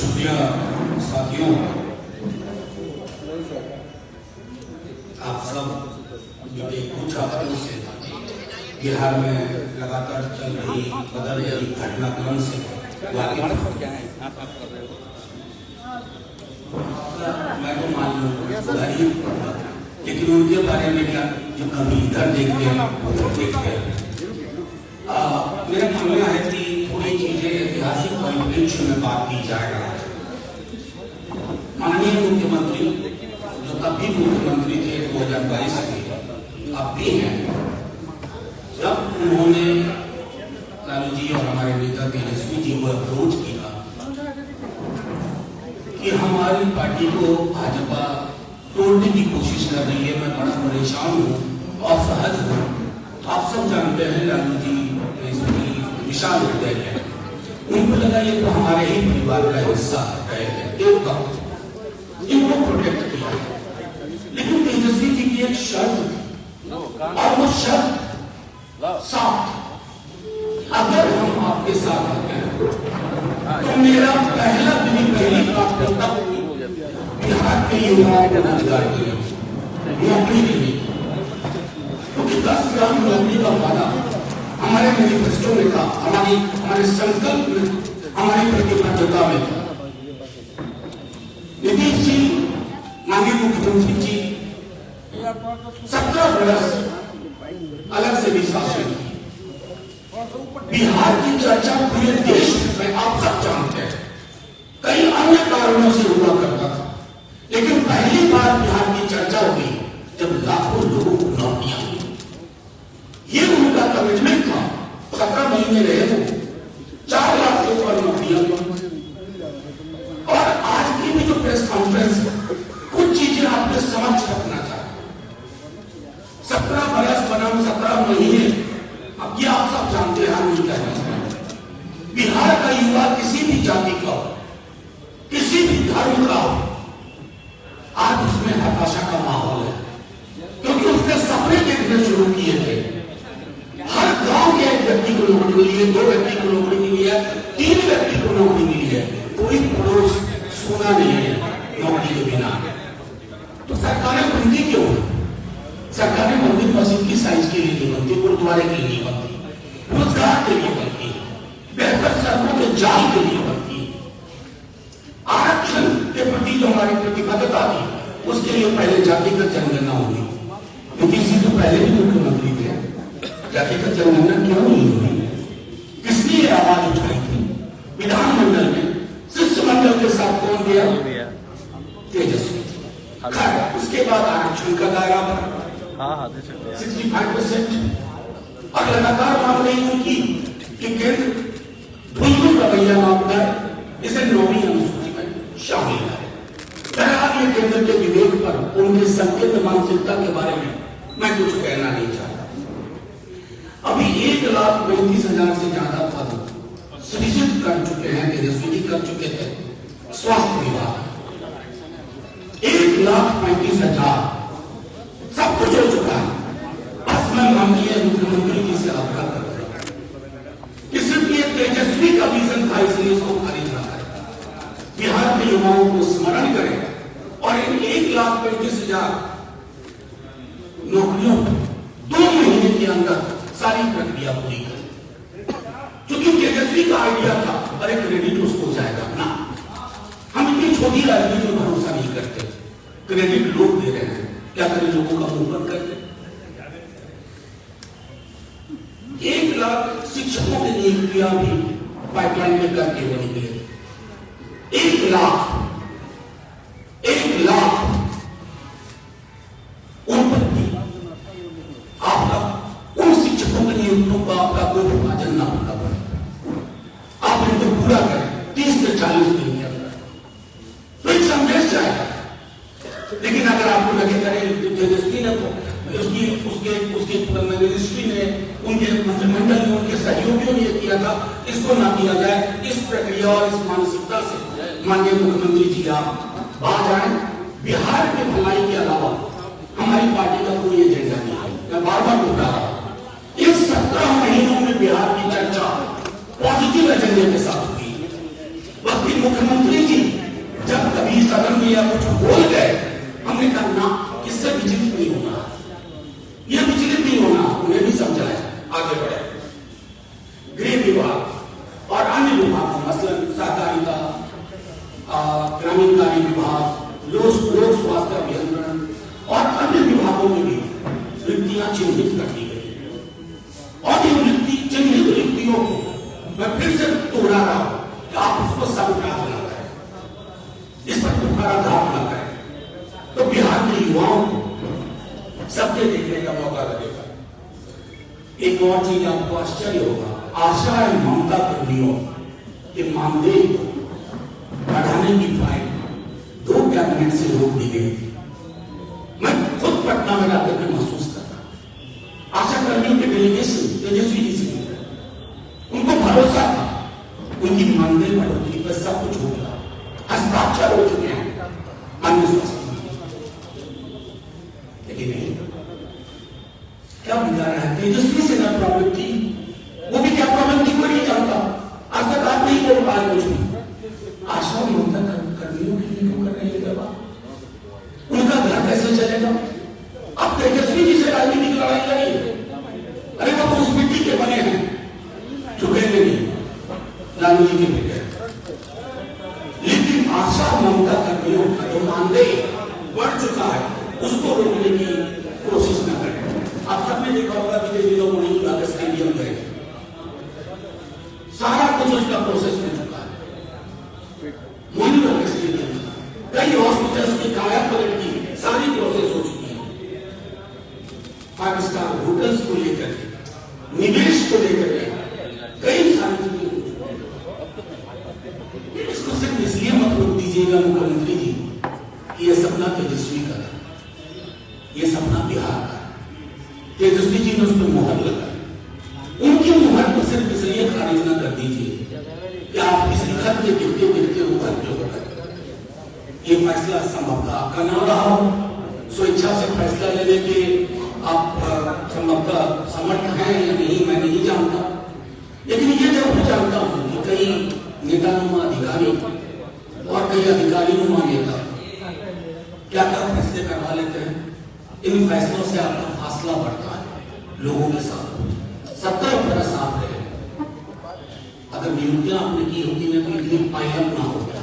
शुक्रिया साथियों, आप सब बीते कुछ हफ्तों से बिहार में लगातार चल रही बदल रही घटनाक्रम से वाकिफ हैं। मैं तो मालूम लेकिन उनके बारे में क्या जो कभी इधर देखते हैं उधर देखते हैं। मेरा मानना है कि थोड़ी चीजें ऐतिहासिक परिप्रेक्ष्य में बात की जाएगा। माननीय मुख्यमंत्री जो तब भी मुख्यमंत्री थे 2022 में, अब भी हैं, जब उन्होंने लालू जी और हमारे नेता तेजस्वी जी को अप्रोच किया कि हमारी पार्टी को भाजपा तोड़ने की कोशिश कर रही है, मैं बड़ा परेशान हूँ और सहज हूँ। आप सब जानते हैं लालू जी इसकी विशाल हृदय है, उनको लगा ये तो हमारे ही परिवार का हिस्सा है, एक वक्त इनको प्रोटेक्ट किया। लेकिन तेजस्वी जी की एक शर्त थी और वो शर्त साफ, अगर हम आपके साथ आते हैं तो मेरा पहला दिन पहली प्राथमिकता बिहार के युवाओं को रोजगार देने, नौकरी देने, क्योंकि 10 लाख नौकरी का वादा हमारे मैनिफेस्टो में था, हमारे संकल्प में, हमारी प्रतिबद्धता में था। नीतीश जी, माननीय मुख्यमंत्री जी 17 वर्ष अलग से भी शासन की। बिहार की चर्चा पूरे देश में आप सब जानते हैं, कई अन्य कारणों से हुआ करता था, लेकिन पहली बार बिहार की चर्चा हुई जब लाखों लोगों को नौकरियां मिली। ये उनका कमिटमेंट था। 17 महीने रहे वो, 4 लाख से ऊपर नौकरियां मिली। और आज की भी जो प्रेस कॉन्फ्रेंस है, कुछ चीजें आपके समझ रखना चाहते हैं। 17 बरस बनाम 17 महीने, अब ये आप सब जानते हैं, हम नहीं कहना चाहते। बिहार का युवा किसी भी जाति का हो, किसी भी धर्म का हो, आज उसमें हताशा का माहौल है, क्योंकि उसने सपने देखने शुरू किए थे। हर गांव के एक व्यक्ति को नौकरी मिली है, 2 व्यक्ति को नौकरी मिली है, 3 व्यक्ति को नौकरी मिली है, कोई पड़ोस सोना नहीं है नौकरी के बिना। तो सरकारें बनती क्यों? सरकारें मंदिर मस्जिद की साइज के लिए नहीं बनती, गुरुद्वारे के लिए बनती, रोजगार के लिए बनती, बेहतर सड़कों के जाल के लिए बनती। आरक्षण के प्रति जो हमारी प्रतिबद्धता थी, उसके लिए पहले जातिगत जनगणना होगी। नीतीश जी तो पहले भी मुख्यमंत्री थे, जातिगत जनगणना क्यों नहीं हुई? किसने आवाज उठाई थी? विधानमंडल में शिष्टमंडल के साथ कौन दिया? तेजस्वी। उसके बाद आरक्षण का दायरा बढ़ा 65%, और लगातार मांग रही उनकी कि केंद्र धुंधुल रवैया मांगता है, इसे 9वीं अनुसूची में शामिल है। बहरहाल ये केंद्र के विवेक पर, उनके संकीर्ण मानसिकता के बारे में मैं कुछ कहना नहीं चाहता। अभी 1,35,000 से ज्यादा पद सृजित कर चुके हैं, तेजस्वी जी कर चुके थे। स्वास्थ्य विभाग 1,35,000 सब कुछ हो चुका है। बस मैं माननीय मुख्यमंत्री जी से आग्रह करता हूं कि सिर्फ ये तेजस्वी का विजन था, इसलिए इसको खारिज ना करें। बिहार के युवाओं को स्मरण करें और इन 1,35,000 नौकरियों 2 महीने के अंदर सारी प्रक्रिया पूरी करें। क्योंकि तेजस्वी का आइडिया था, अरे क्रेडिट उसको हो जाएगा ना, हम इतनी छोटी राजनीति में भरोसा नहीं करते, क्रेडिट लोग दे रहे हैं, क्या करें, लोगों का मुंह बंद करते। 1 लाख शिक्षकों की नियुक्तियां भी पाइपलाइन में करके वो निकले। 1 लाख उन पर भी आपका, उन शिक्षकों की नियुक्तियों का आपका कोई विभाजन ना होना पड़े, आप इनको पूरा करें 30 से 40 दिन के अंदर, तो एक संदेश जाएगा। लेकिन अगर आपको लगे करें तेजस्वी ने उसके मिनिस्ट्री ने, उनके मंत्रिमंडल ने, उनके सहयोगियों ने किया था, इसको ना किया जाए, इस प्रक्रिया और इस मानसिकता से माननीय मुख्यमंत्री जी आप बाहर आए। बिहार के भलाई के अलावा हमारी पार्टी का कोई एजेंडा नहीं है, मैं बार बार बता रहा हूं। इस 17 महीनों में बिहार की चर्चा पॉजिटिव एजेंडे के साथ हुई। वक्त मुख्यमंत्री जी जब कभी सदन में या कुछ बोल गए, हमने कहा ना, इससे विचलित नहीं होना, यह विचलित नहीं होना, उन्हें भी समझाया, आगे बढ़े। गृह विभाग और अन्य विभागों, मसलन सहकारिता, ग्रामीण कार्य विभाग, लोक स्वास्थ्य अभियंत्रण और अन्य विभागों में भी रिक्तियां चिन्हित कर दी गई है। और इन चिन्हित रिक्तियों को मैं फिर से दोहरा रहा हूं कि आप उसको संग्रह न करें, इस पर तुम्हारा धार न करें, तो बिहार के युवाओं को सबके देखने का मौका लगेगा। एक और चीज आपको आश्चर्य होगा, आशा है ममता कर्मियों के मानदेय को बढ़ाने की फाइल 2 कैबिनेट से रोक दी गई थी। मैं खुद पटना में जाकर के महसूस करता, आशा कर्मियों के डेलीगेशन तेजस्वी जी से उनको भरोसा था, उनकी मानदेय बढ़ोतरी पर सब कुछ होगा, हस्ताक्षर हो चुके हैं अन्य स्वास्थ्य, लेकिन नहीं। क्या बिगाड़ा है? तेजस्वी से ना प्रॉब्लम थी, वो भी क्या प्रॉब्लम थी कोई नहीं जानता, आज तक आप नहीं बोल पाए कुछ भी। आशा ममता कर्मियों के लिए क्यों कर रहे हैं दवा? उनका घर कैसे चलेगा? अब तेजस्वी जी से राजनीतिक लड़ाई लड़ी, अरे वो तो उस मिट्टी के बने हैं, झुकेंगे नहीं, लालू जी के बेटे। लेकिन आशा ममता कर्मियों का जो मानदेय बढ़ चुका है, उसको रोकने की कोशिश न करें। आप सबने देखा होगा कि दिनों मोइंग बाग स्टेडियम गए, सारा कुछ उसका प्रोसेस हो चुका है। मोइंग बाग स्टेडियम, कई हॉस्पिटल्स की काया पलट की सारी प्रोसेस हो चुकी है। 5 स्टार होटल्स को लेकर, निवेश को लेकर कई सारी चीजें हो चुकी है। इसको सिर्फ इसलिए मत रोक दीजिएगा मुख्यमंत्री जी कि यह सपना तेजस्वी का है, यह सपना बिहार का है। तेजस्वी जी ने उस पर मुहर लगाई, उनकी मुहर को सिर्फ इसलिए खारिज न कर दीजिए कि आप इस खत के गिरते गिरते ऊपर क्यों कर। ये फैसला संभवतः आपका ना रहा हो, स्वेच्छा से फैसला लेने के आप संभवतः समर्थ हैं या नहीं, मैं नहीं जानता, लेकिन ये जरूर जानता हूं कि कई नेतानुमा अधिकारी और कई अधिकारीनुमा नेता क्या क्या फैसले करवा लेते हैं। इन फैसलों से आपका फासला बढ़ता है लोगों के साथ। 17 बरस आप रहे, अगर नियुक्तियां आपने की होती है तो इतनी पायलट ना हो गया।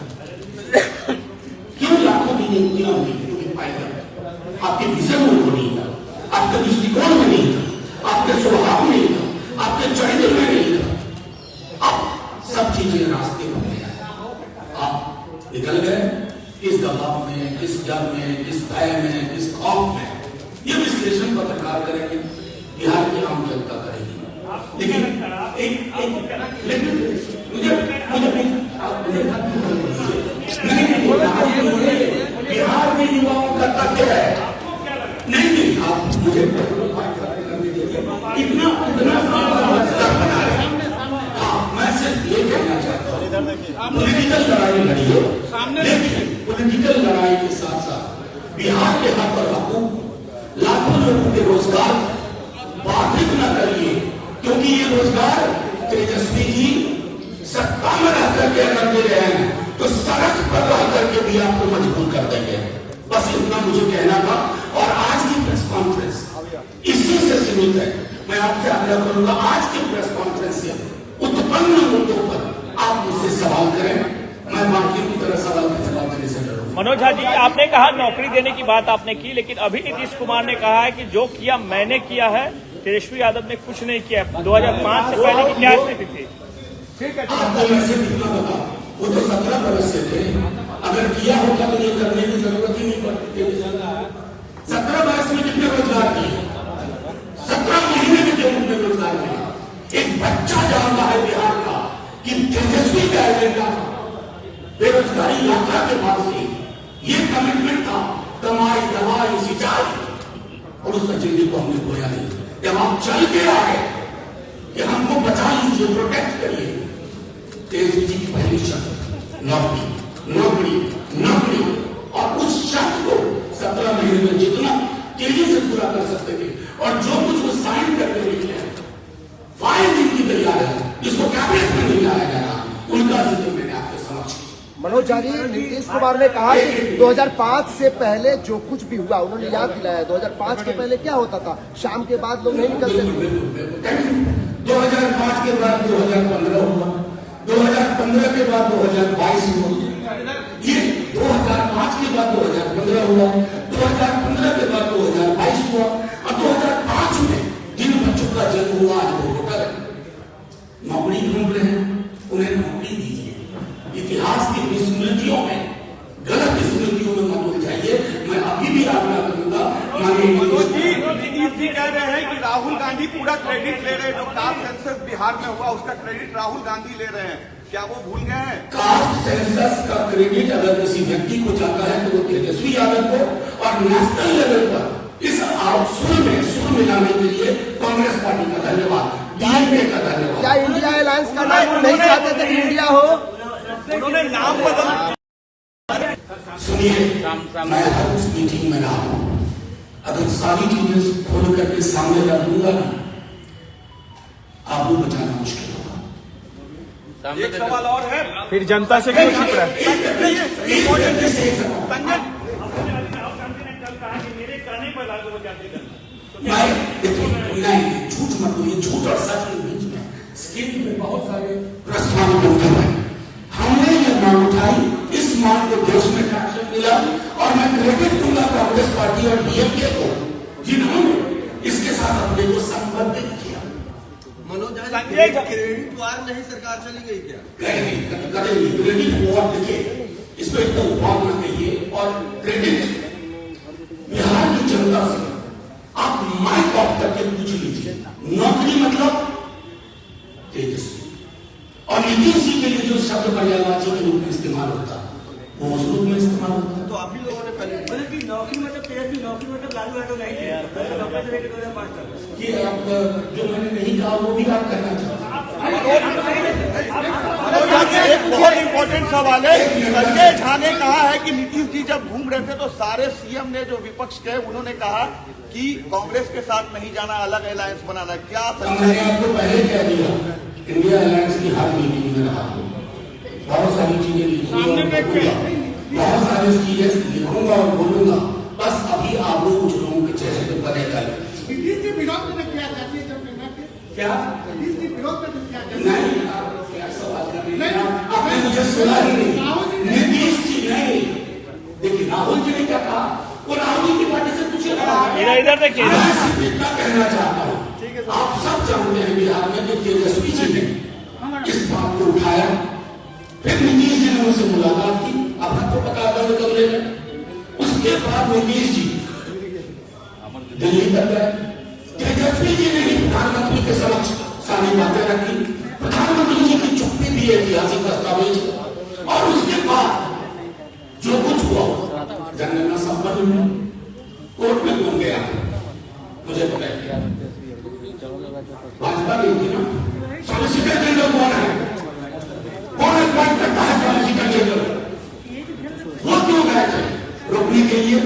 क्यों लाखों की नियुक्तियां हुई? क्योंकि पायलट आपके विजन में नहीं था, आपके दृष्टिकोण में नहीं था, आपके स्वभाव में नहीं था, आपके चरित्र में नहीं था। अब सब चीजें रास्ते पर ले आए, आप निकल गए। किस दबाव में, किस डर में, किस भय में, किस खौफ में, ये विश्लेषण पत्रकार करेंगे, बिहार की आम जनता करेगी। लेकिन बिहार में युवाओं का तथ्य है, नहीं आप मुझे इतना बना रहे। मैं सिर्फ ये कहना चाहता हूँ, पॉलिटिकल लड़ाई लड़िए, लेकिन पॉलिटिकल लड़ाई के साथ साथ बिहार के हक और हकूक, लाखों लोगों के रोजगार बाधित न करिए, क्योंकि ये रोजगार तेजस्वी जी सत्ता में रह करके अगर दे रहे हैं तो सड़क पर रह करके भी आपको मजबूर कर देंगे। बस इतना मुझे कहना था। और आज की प्रेस कॉन्फ्रेंस इसी से सीमित है। मैं आपसे आग्रह करूंगा, आज की प्रेस कॉन्फ्रेंस से उत्पन्न मुद्दों पर आप मुझसे सवाल करें, मैं बाकी की तरह सवाल का जवाब देने से डरूंगा। मनोज झा जी, आपने कहा नौकरी देने की बात आपने की, लेकिन अभी नीतीश कुमार ने कहा है कि जो किया मैंने किया है, तेजस्वी यादव ने कुछ नहीं किया। 2005 से पहले की क्या स्थिति थी? आपको वैसे कितना बता, वो तो 17 बरस से थे, अगर किया होता तो ये करने की जरूरत ही नहीं पड़ती। 17 बरस में कितने रोजगार किए? 17 महीने में कितने रोजगार किए? एक बच्चा जानता है बिहार का कि तेजस्वी का एजेंडा बेरोजगारी यात्रा के बाद से ये कमिटमेंट था, कमाई, दवाई, सिंचाई, और उस एजेंडे को हमने खोया नहीं। जब आप चल के आए कि हमको बचा लीजिए, प्रोटेक्ट करिए, तेजस्वी जी की पहली शर्त नौकरी, नौकरी, नौकरी, और उस शर्त को 17 महीने में जितना तेजी से पूरा कर सकते थे, और जो कुछ वो साइन करके निकले हैं, फाइल जिनकी तैयार है, जिसको कैबिनेट में नहीं लाया गया, उनका जिक्र मैंने आपके समक्ष किया। मनोज झा जी, नीतीश कुमार ने कहा कि 2005 से पहले जो कुछ भी हुआ उन्होंने याद दिलाया। 2005 के पहले क्या होता था? शाम के बाद लोग नहीं निकलते थे। 2005 के बाद 2015 हुआ, 2015 के बाद 2022 हुआ, ये 2005 के बाद 2015 हुआ, 2015 के बाद 2022 हुआ, और 2005 में जिन बच्चों का जन्म हुआ आज वो वोटर है, नौकरी ढूंढ रहे हैं, उन्हें नौकरी दीजिए। इतिहास की विस्मृतियों में, गलत विस्मृतियों में मत उलझाइए। मैं अभी भी आग्रह करूंगा, मनोज जी कह रहे हैं कि राहुल गांधी पूरा क्रेडिट ले रहे हैं, जो कास्ट सेंसस बिहार में हुआ उसका क्रेडिट राहुल गांधी ले रहे हैं, क्या वो भूल गए हैं? कास्ट सेंसस का क्रेडिट अगर किसी व्यक्ति को जाता है तो वो तेजस्वी यादव को, और नेशनल लेवल पर इस सुर मिलाने के लिए कांग्रेस पार्टी का धन्यवाद, डीएमके का धन्यवाद। क्या इंडिया अलायंस का नाम नहीं चाहते थे कि इंडिया हो? उन्होंने नाम बदल। सुनिए, मैं हर उस मीटिंग में रहा हूं, अगर सारी चीजें खोल करके सामने रख दूंगा ना, आपको बचाना मुश्किल होगा। एक सवाल और है, फिर जनता से क्यों छिप रहा है? नहीं, झूठ मत बोलिए, झूठ और सच के बीच में स्क्रीन में बहुत सारे प्रश्न उठे हैं। हमने ये मांग उठाई, इस मांग को देश में ट्रैक्शन मिला, और मैं क्रेडिट दूंगा कांग्रेस पार्टी और डीएमके को, जिन्होंने इसके साथ अपने को संबंधित किया। मनोज जी, क्रेडिट वार नहीं सरकार चली गई क्या? करेंगे क्रेडिट वॉर देखिए, इसको एकदम वॉर न कहिए, और क्रेडिट बिहार की जनता से आप माइक ऑफ करके पूछ लीजिए, नौकरी मतलब तेजस्वी, और नीतीश जी के लिए जो शब्द पर्यायवाची के रूप में इस्तेमाल होता है वो उस रूप में इस्तेमाल होता है। तो आप ही लोगों ने पहले कि नौकरी मतलब तेजस्वी, नौकरी मतलब लालू यादव नहीं है। ये आप जो मैंने नहीं कहा वो भी आप कहना चाहते हैं। एक बहुत इंपॉर्टेंट सवाल है, संजय झा ने कहा है कि नीतीश जी जब घूम रहे थे तो सारे सीएम ने जो विपक्ष के उन्होंने कहा कि कांग्रेस के साथ नहीं जाना, अलग अलायंस बनाना, क्या मैंने आपको पहले कह दिया, इंडिया अलायंस की हर मीटिंग में रहा हूं, बहुत सारी चीजें लिखूंगा, बहुत सारी चीजें लिखूंगा और बोलूंगा, बस अभी आप लोग कुछ लोगों के चेहरे पे पता कर क्या नहीं, क्या सवाल कर रहे हैं आपने? मुझे सुना ही नहीं। नीतीश जी नहीं, देखिए राहुल जी ने क्या कहा, वो राहुल जी की पार्टी से पूछे। इधर देखिए, मैं सिर्फ इतना कहना चाहता हूँ, आप सब जानते हैं बिहार में कि तेजस्वी जी ने इस बात को उठाया, फिर नीतीश जी ने उनसे मुलाकात की, अब तो पता बंद कमरे में, उसके बाद नीतीश जी दिल्ली तक गए, तेजस्वी जी ने ही प्रधानमंत्री के समक्ष सारी बातें रखी, प्रधानमंत्री जी की चुप्पी भी ऐतिहासिक दस्तावेज, और उसके बाद जो कुछ हुआ जनगणना संपन्न हुई, कोर्ट में कौन गया मुझे पता है, भाजपा की थी ना। सॉलिसिटर जनरल कौन है, कौन अपॉइंट करता है सॉलिसिटर जनरल? वो क्यों गए थे रोकने के लिए?